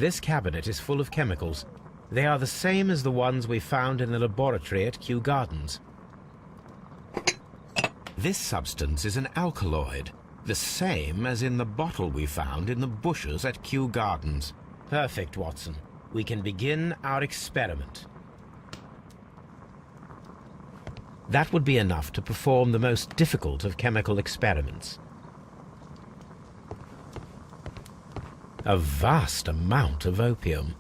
This cabinet is full of chemicals. They are the same as the ones we found in the laboratory at Kew Gardens. This substance is an alkaloid, the same as in the bottle we found in the bushes at Kew Gardens. Perfect, Watson. We can begin our experiment. That would be enough to perform the most difficult of chemical experiments. A vast amount of opium.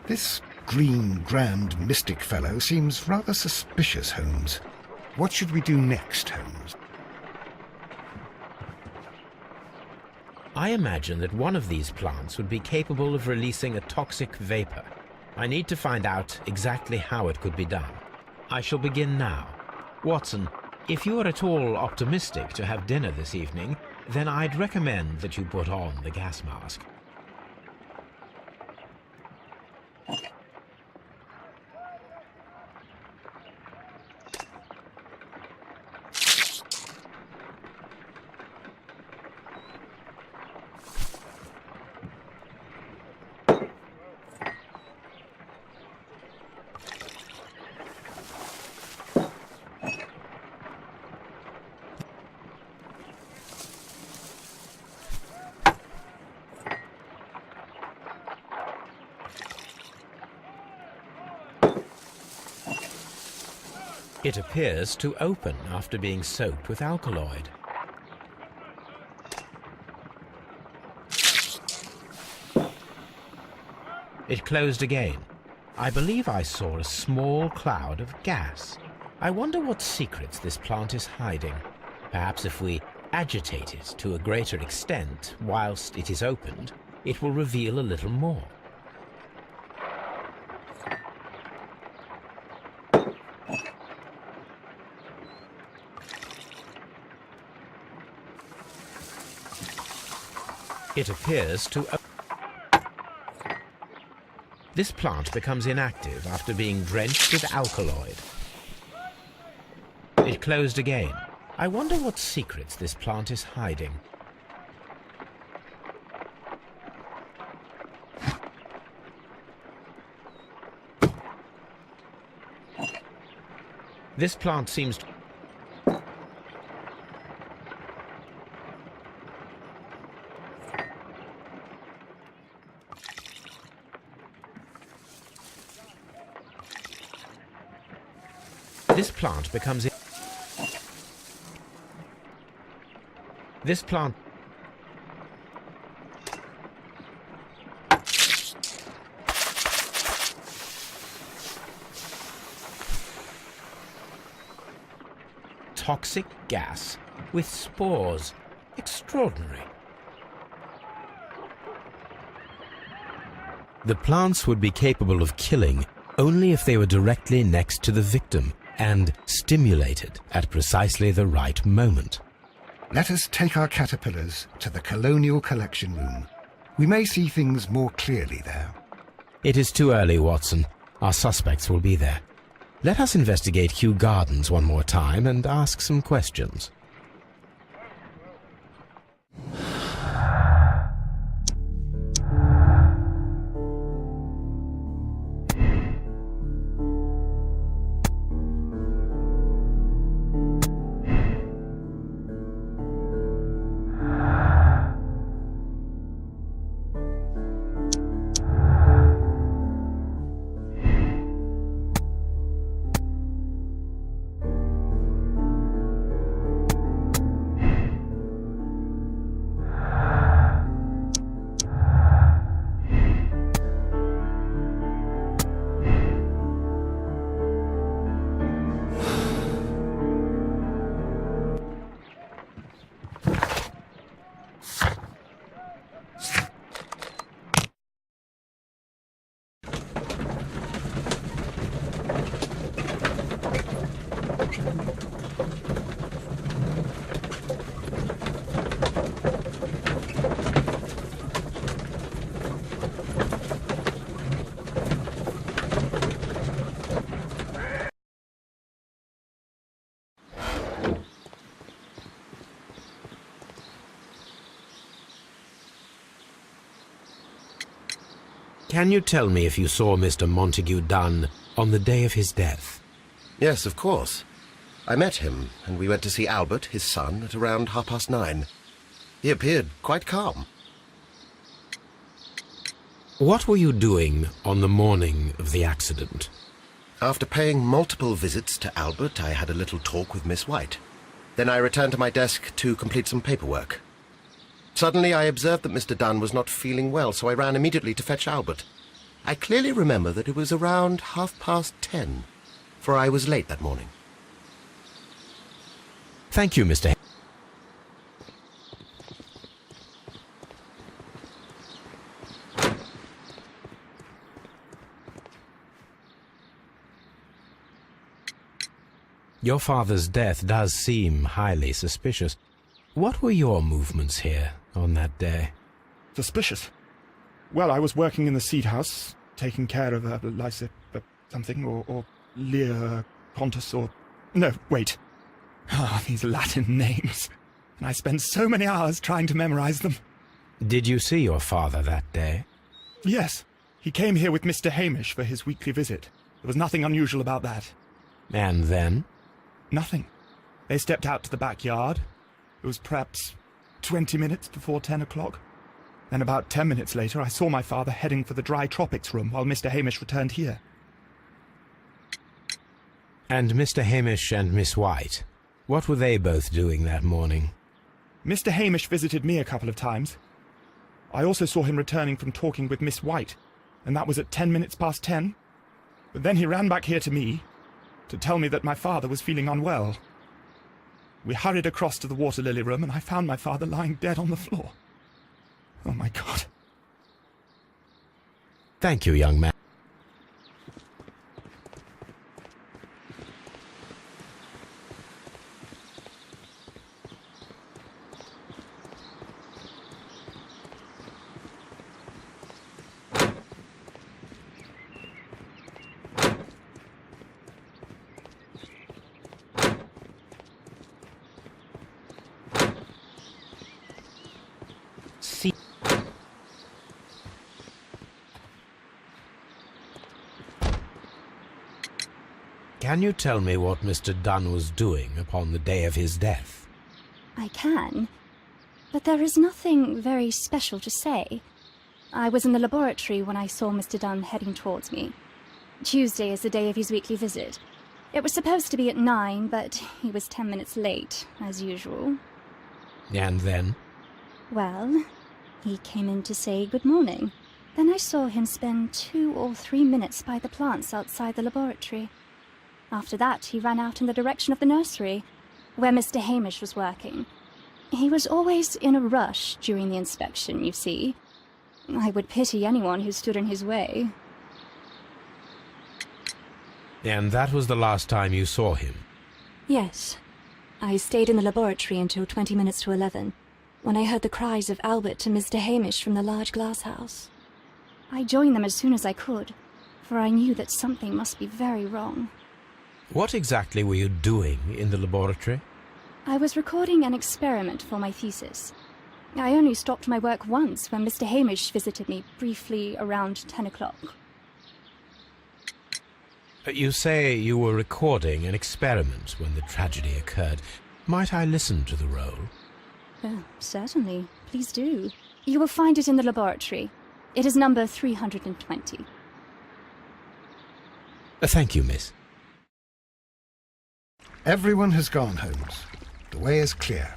This green, grand, mystic fellow seems rather suspicious, Holmes. What should we do next, Holmes? I imagine that one of these plants would be capable of releasing a toxic vapor. I need to find out exactly how it could be done. I shall begin now. Watson, if you are at all optimistic to have dinner this evening, then I'd recommend that you put on the gas mask. It appears to open after being soaked with alkaloid. It closed again. I believe I saw a small cloud of gas. I wonder what secrets this plant is hiding. Perhaps if we agitate it to a greater extent whilst it is opened, it will reveal a little more. It appears to... This plant becomes inactive after being drenched with alkaloid. It closed again. I wonder what secrets this plant is hiding. This plant seems to... This plant becomes... This plant... Toxic gas with spores. Extraordinary. The plants would be capable of killing only if they were directly next to the victim and stimulated at precisely the right moment. Let us take our caterpillars to the Colonial Collection Room. We may see things more clearly there. It is too early, Watson. Our suspects will be there. Let us investigate Kew Gardens one more time and ask some questions. Can you tell me if you saw Mr. Montague Dunn on the day of his death? Yes, of course. I met him, and we went to see Albert, his son, at around 9:30. He appeared quite calm. What were you doing on the morning of the accident? After paying multiple visits to Albert, I had a little talk with Miss White. Then I returned to my desk to complete some paperwork. Suddenly I observed that Mr. Dunn was not feeling well, so I ran immediately to fetch Albert. I clearly remember that it was around 10:30, for I was late that morning. Thank you, Mr. Your father's death does seem highly suspicious. What were your movements here on that day? Suspicious? Well, I was working in the seed house, taking care of Lysa something, or Lear Pontus, or... No, wait. These Latin names. And I spent so many hours trying to memorize them. Did you see your father that day? Yes. He came here with Mr. Hamish for his weekly visit. There was nothing unusual about that. And then? Nothing. They stepped out to the backyard. It was perhaps 20 minutes before 10 o'clock. Then about 10 minutes later, I saw my father heading for the dry tropics room while Mr. Hamish returned here. And Mr. Hamish and Miss White, what were they both doing that morning? Mr. Hamish visited me a couple of times. I also saw him returning from talking with Miss White, and that was at 10 minutes past 10. But then he ran back here to me to tell me that my father was feeling unwell. We hurried across to the water lily room, and I found my father lying dead on the floor. Oh, my God. Thank you, young man. Can you tell me what Mr. Dunn was doing upon the day of his death? I can, but there is nothing very special to say. I was in the laboratory when I saw Mr. Dunn heading towards me. Tuesday is the day of his weekly visit. It was supposed to be at 9, but he was 10 minutes late, as usual. And then? Well, he came in to say good morning. Then I saw him spend 2 or 3 minutes by the plants outside the laboratory. After that, he ran out in the direction of the nursery, where Mr. Hamish was working. He was always in a rush during the inspection, you see. I would pity anyone who stood in his way. And that was the last time you saw him? Yes. I stayed in the laboratory until 20 minutes to 11, when I heard the cries of Albert and Mr. Hamish from the large glass house. I joined them as soon as I could, for I knew that something must be very wrong. What exactly were you doing in the laboratory? I was recording an experiment for my thesis. I only stopped my work once when Mr. Hamish visited me briefly around 10 o'clock. You say you were recording an experiment when the tragedy occurred. Might I listen to the roll? Certainly. Please do. You will find it in the laboratory. It is number 320. Thank you, miss. Everyone has gone, Holmes. The way is clear.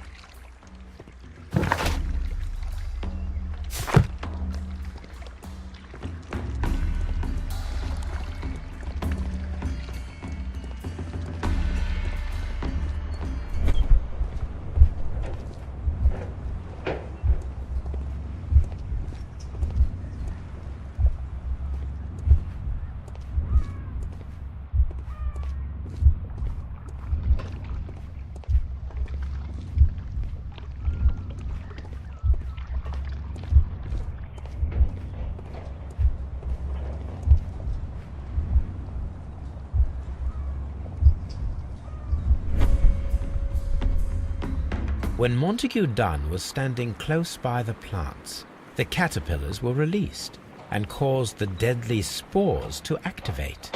When Montague Dunn was standing close by the plants, the caterpillars were released. and caused the deadly spores to activate.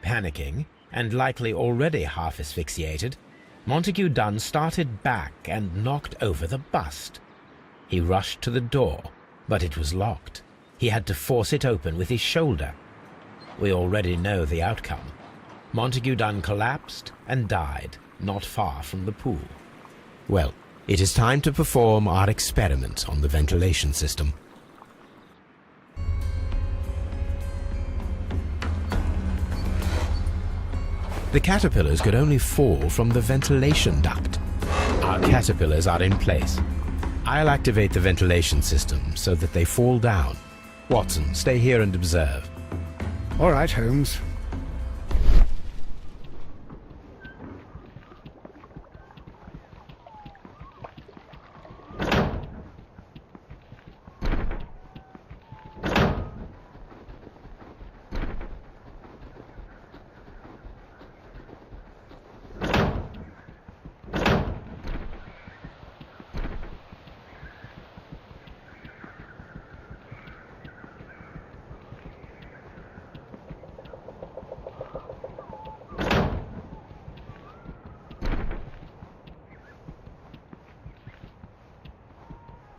Panicking, and likely already half asphyxiated, Montague Dunn started back and knocked over the bust. He rushed to the door, but it was locked. He had to force it open with his shoulder. We already know the outcome. Montague Dunn collapsed and died not far from the pool. Well, it is time to perform our experiment on the ventilation system. The caterpillars could only fall from the ventilation duct. Our caterpillars are in place. I'll activate the ventilation system so that they fall down. Watson, stay here and observe. All right, Holmes.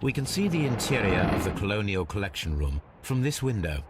We can see the interior of the Colonial Collection Room from this window.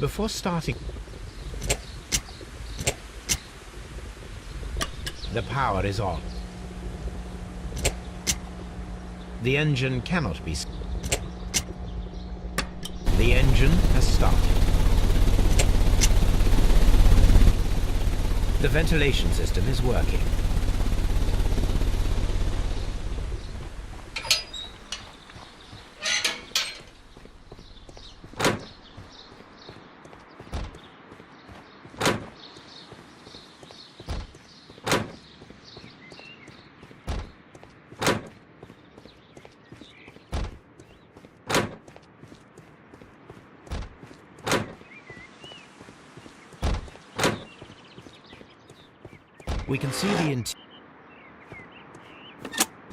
Before starting, the power is on. The engine cannot be. The engine has started. The ventilation system is working. We can see the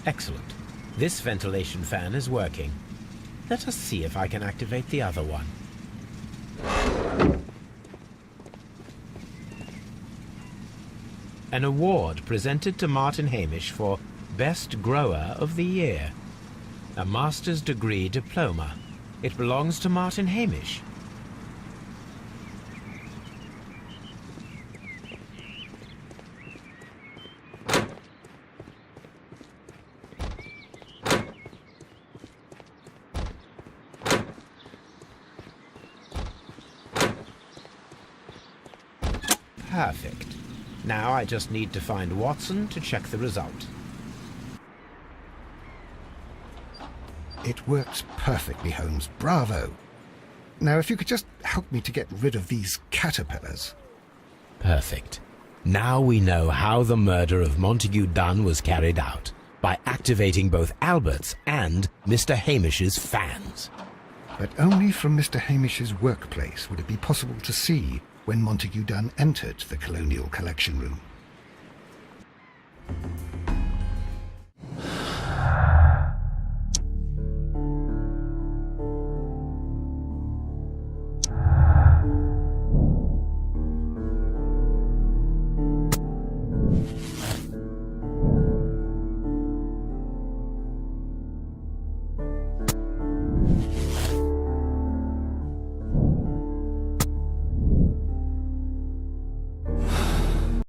Excellent. This ventilation fan is working. Let us see if I can activate the other one. An award presented to Martin Hamish for Best Grower of the Year. A master's degree diploma. It belongs to Martin Hamish. Perfect. Now I just need to find Watson to check the result. It works perfectly, Holmes. Bravo. Now, if you could just help me to get rid of these caterpillars. Perfect. Now we know how the murder of Montague Dunn was carried out, by activating both Albert's and Mr. Hamish's fans. But only from Mr. Hamish's workplace would it be possible to see when Montague Dunn entered the Colonial Collection Room.